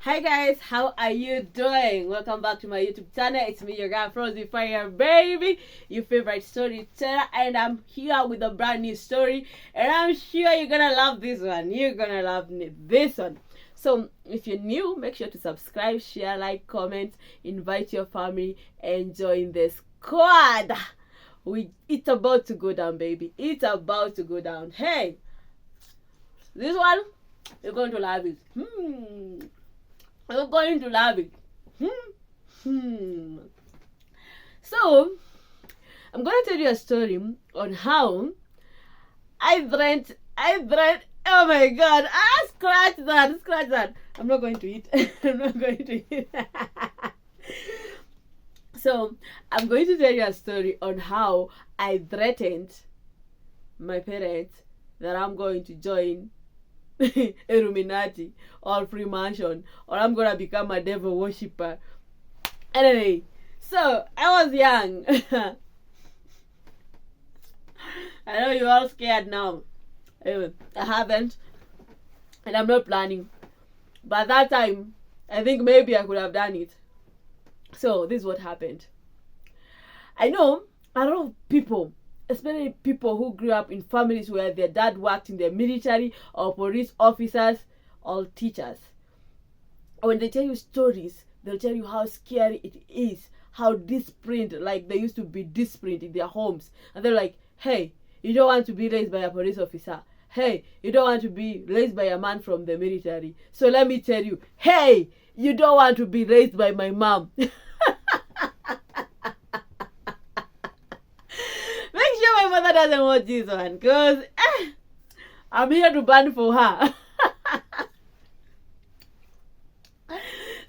Hi guys, how are you doing? Welcome back to my YouTube channel. It's me, your girl Frozy Fire Baby, your favorite storyteller, and I'm here with a brand new story. And I'm sure you're gonna love this one. You're gonna love this one. So if you're new, make sure to subscribe, share, like, comment, invite your family, and join the squad. It's about to go down, baby. It's about to go down. Hey, this one, you're going to love it. You're going to love it. So, I'm going to tell you a story on how I dreamt, oh my god, scratch that. I'm not going to eat. I'm not going to eat. So, I'm going to tell you a story on how I threatened my parents that I'm going to join Illuminati or Freemason, or I'm gonna become a devil worshipper. Anyway, so I was young. I know you're all scared now. Anyway, I haven't, and I'm not planning. But that time, I think maybe I could have done it. So this is what happened. I know a lot of people, especially people who grew up in families where their dad worked in the military or police officers or teachers. When they tell you stories, they'll tell you how scary it is, how disciplined, like they used to be disciplined in their homes. And they're like, hey, you don't want to be raised by a police officer. Hey, you don't want to be raised by a man from the military. So let me tell you, hey, you don't want to be raised by my mom. My mother doesn't watch this one because I'm here to ban for her.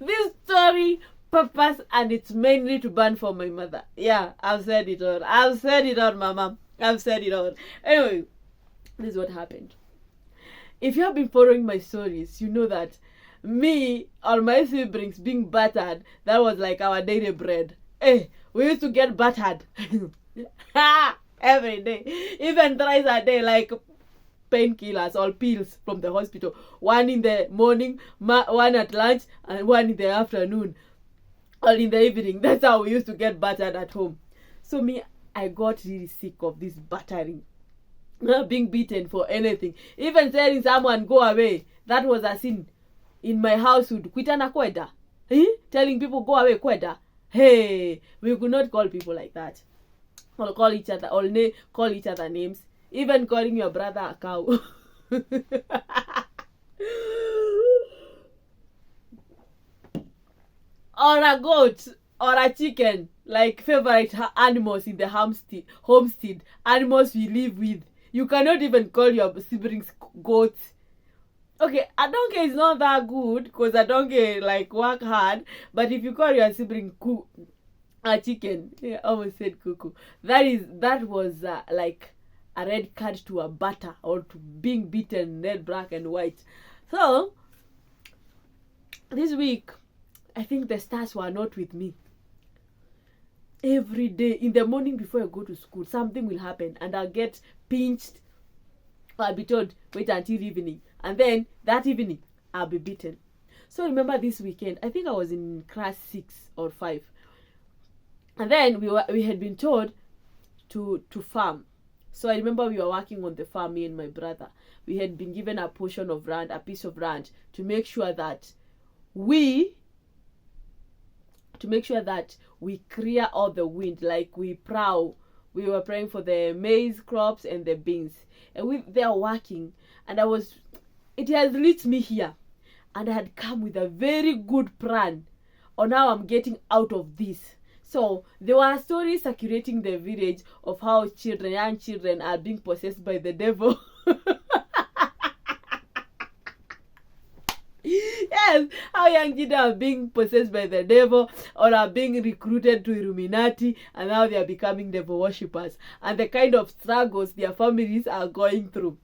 This story purpose, and it's mainly to ban for my mother. Yeah, I've said it all. Mama. I've said it all. Anyway, this is what happened. If you have been following my stories, you know that me or my siblings being battered, that was like our daily bread. Hey, we used to get battered. Every day, even thrice a day, like painkillers or pills from the hospital. One in the morning, one at lunch, and one in the afternoon or in the evening. That's how we used to get battered at home. So me, I got really sick of this battering, being beaten for anything. Even telling someone go away, that was a sin in my household. Kwitana kweda, telling people go away kweda. Hey, we could not call people like that. Or call each other, or call each other names. Even calling your brother a cow. Or a goat, or a chicken. Like favorite animals in the homestead. Animals we live with. You cannot even call your siblings goats. Okay, a donkey is not that good because a donkey like work hard. But if you call your sibling a chicken, yeah, almost said cuckoo. That was like a red card to a batter, or to being beaten red, black, and white. So this week, I think the stars were not with me. Every day in the morning before I go to school, something will happen, and I'll get pinched. I'll be told wait until evening, and then that evening I'll be beaten. So remember this weekend, I think I was in class 6 or 5. And then we had been told to farm. So I remember we were working on the farm, me and my brother. We had been given a portion of land, a piece of land, to make sure that we clear all the wind, like we plow. We were praying for the maize crops and the beans. And they are working. And it has reached me here. And I had come with a very good plan on how I'm getting out of this. So there were stories circulating the village of how young children are being possessed by the devil. Yes, how young children are being possessed by the devil, or are being recruited to Illuminati, and now they are becoming devil worshippers, and the kind of struggles their families are going through.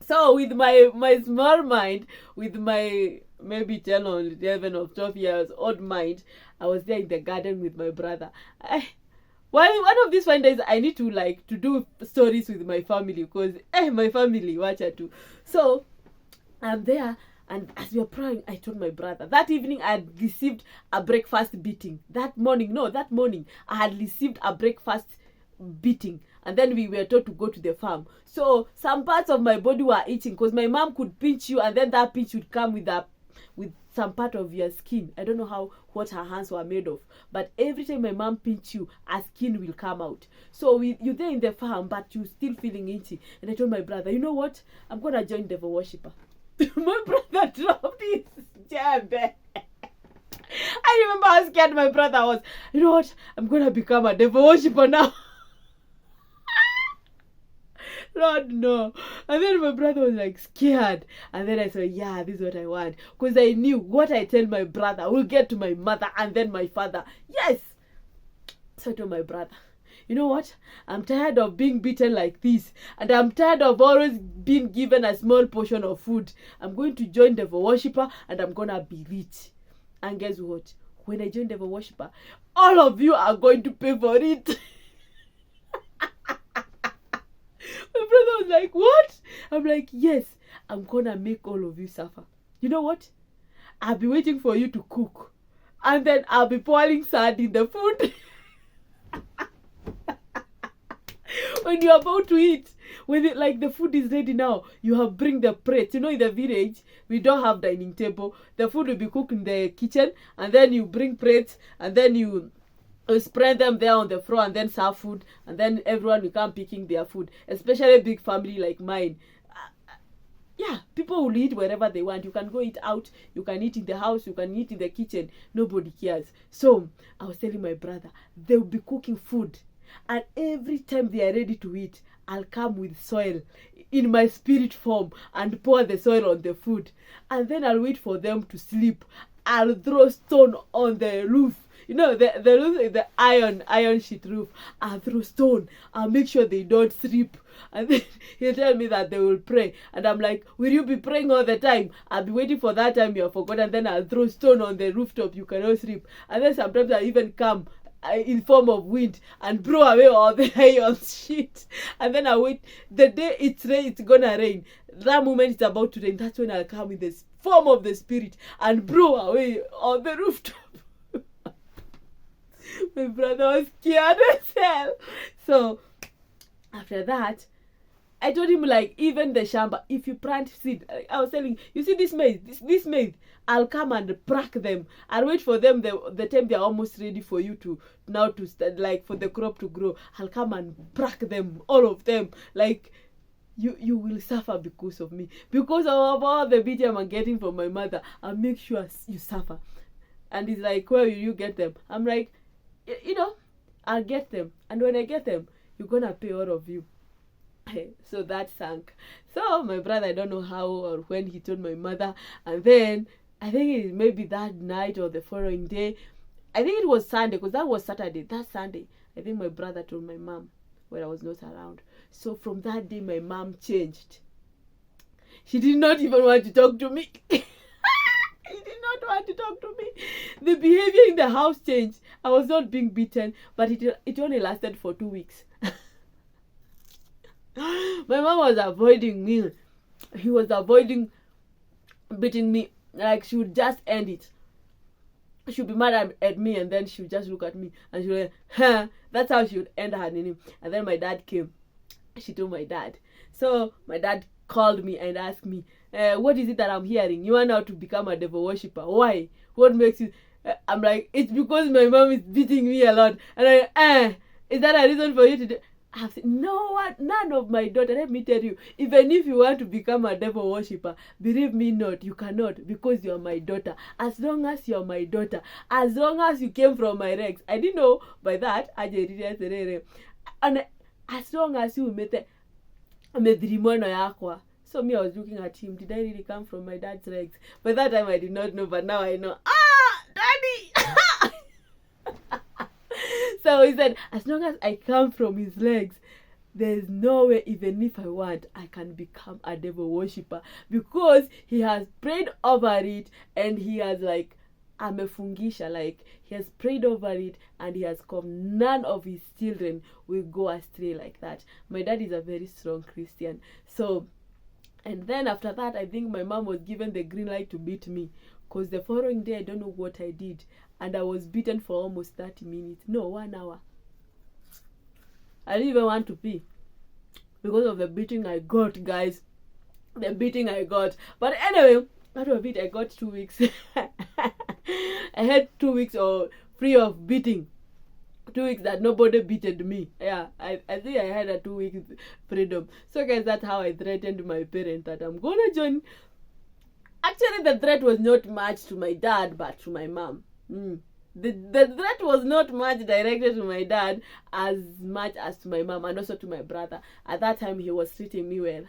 So with my small mind, with my maybe 10 or 11 or 12 years old mind, I was there in the garden with my brother. One of these fine days, I need to do stories with my family, because my family watch it too. So I'm there, And as we were praying, I told my brother. That evening, I had received a breakfast beating. That morning, I had received a breakfast beating. And then we were told to go to the farm. So some parts of my body were itching because my mom could pinch you, and then that pinch would come with some part of your skin. I don't know what her hands were made of, but every time my mom pinch you, her skin will come out. So you're there in the farm, but you're still feeling itchy. And I told my brother, you know what? I'm gonna join Devil Worshipper. My brother dropped his jab. I remember how scared my brother was. You know what? I'm gonna become a Devil Worshipper now. Lord, no. And then my brother was like scared. And then I said, yeah, this is what I want. Because I knew what I tell my brother will get to my mother and then my father. Yes. So I told my brother, you know what? I'm tired of being beaten like this. And I'm tired of always being given a small portion of food. I'm going to join Devil Worshipper and I'm going to be rich. And guess what? When I join Devil Worshipper, all of you are going to pay for it. My brother was like, what? I'm like, yes, I'm gonna make all of you suffer. You know what? I'll be waiting for you to cook. And then I'll be pouring sand in the food. When you're about to eat, the food is ready now, you have bring the plates. You know, in the village, we don't have dining table. The food will be cooked in the kitchen, and then you bring plates, and then you spread them there on the floor and then serve food, and then everyone will come picking their food, especially a big family like mine. Yeah, people will eat wherever they want. You can go eat out, you can eat in the house, you can eat in the kitchen. Nobody cares. So I was telling my brother, they will be cooking food, and every time they are ready to eat, I'll come with soil in my spirit form and pour the soil on the food, and then I'll wait for them to sleep. I'll throw stone on the roof. You know, the roof is the iron sheet roof. I'll throw stone. I'll make sure they don't sleep. And then he'll tell me that they will pray. And I'm like, will you be praying all the time? I'll be waiting for that time you have forgotten. And then I'll throw stone on the rooftop. You cannot sleep. And then sometimes I even come in form of wind and blow away all the iron sheet. And then I wait. The day it's gonna rain. That moment it's about to rain. That's when I'll come in the form of the spirit and blow away all the rooftop. My brother was scared as hell. So after that, I told him, like, even the shamba, if you plant seed, I was telling you see this maize, I'll come and crack them. I'll wait for them the time they're almost ready for you to start, like, for the crop to grow. I'll come and crack them, all of them. Like, you will suffer because of me. Because of all the beating I'm getting from my mother, I'll make sure you suffer. And he's like, where will you get them? I'm like, you know, I'll get them. And when I get them, you're gonna pay all of you. So that sank. So my brother, I don't know how or when he told my mother. And then I think it maybe that night or the following day. I think it was Sunday, because that was Saturday. That Sunday, I think my brother told my mom when I was not around. So from that day, my mom changed. She did not even want to talk to me. He did not want to talk to me. The behavior in the house changed. I was not being beaten, but it only lasted for 2 weeks. My mom was avoiding me. He was avoiding beating me. Like, she would just end it. She would be mad at me, and then she would just look at me and she would like, huh. That's how she would end her name. And then my dad came. She told my dad. So my dad called me and asked me, what is it that I'm hearing? You want now to become a devil worshipper? Why? What makes you? I'm like, it's because my mom is beating me a lot. And is that a reason for you to do? I've said, no, none of my daughter. Let me tell you, even if you want to become a devil worshipper, believe me not, you cannot, because you're my daughter. As long as you're my daughter, as long as you came from my legs. I didn't know by that. And as long as you met the so me, I was looking at him. Did I really come from my dad's legs? By that time, I did not know, but now I know. Daddy! So he said, as long as I come from his legs, there's no way, even if I want, I can become a devil worshipper, because he has prayed over it, and he has, like, amefungisha, like, he has prayed over it, and he has come. None of his children will go astray like that. My dad is a very strong Christian, so And then after that, I think my mom was given the green light to beat me. Because the following day, I don't know what I did. And I was beaten for almost 30 minutes. No, 1 hour. I didn't even want to pee. Because of the beating I got, guys. The beating I got. But anyway, out of it, I got 2 weeks. I had 2 weeks free of beating. 2 weeks that nobody beated me. Yeah, I think I had a 2 week freedom. So guys, that's how I threatened my parents that I'm gonna join. Actually, the threat was not much to my dad, but to my mom. The threat was not much directed to my dad as much as to my mom and also to my brother. At that time, he was treating me well.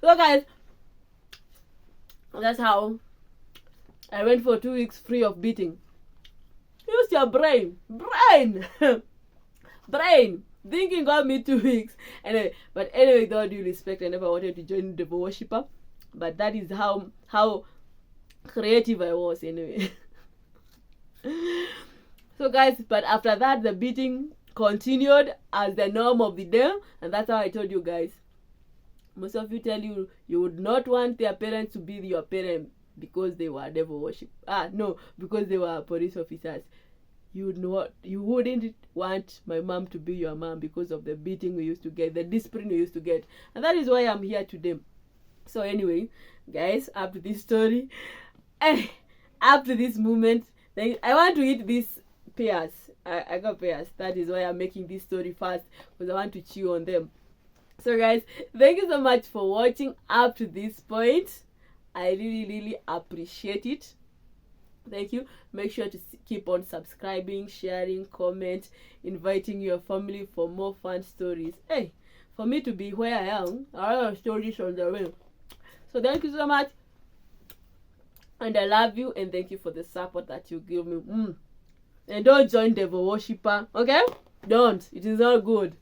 So guys, that's how I went for 2 weeks free of beating. Use your brain. Brain. Thinking got me 2 weeks. Anyway, but anyway, with all due respect, I never wanted to join Devil Worshipper. But that is how creative I was anyway. So guys, but after that, the beating continued as the norm of the day. And that's how I told you guys. Most of you tell you would not want their parents to be your parent because they were devil worship. No, because they were police officers. You wouldn't want my mom to be your mom because of the beating we used to get, the discipline we used to get. And that is why I'm here today. So anyway, guys, up to this story, up to this moment, I want to eat these pears. I got pears. That is why I'm making this story fast, because I want to chew on them. So guys, thank you so much for watching up to this point. I really appreciate it. Thank you. Make sure to keep on subscribing, sharing, comment, inviting your family for more fun stories. Hey, for me to be where I am, I have stories on the way. So thank you so much. And I love you, and thank you for the support that you give me. And don't join Devil Worshipper, okay? Don't. It is not good.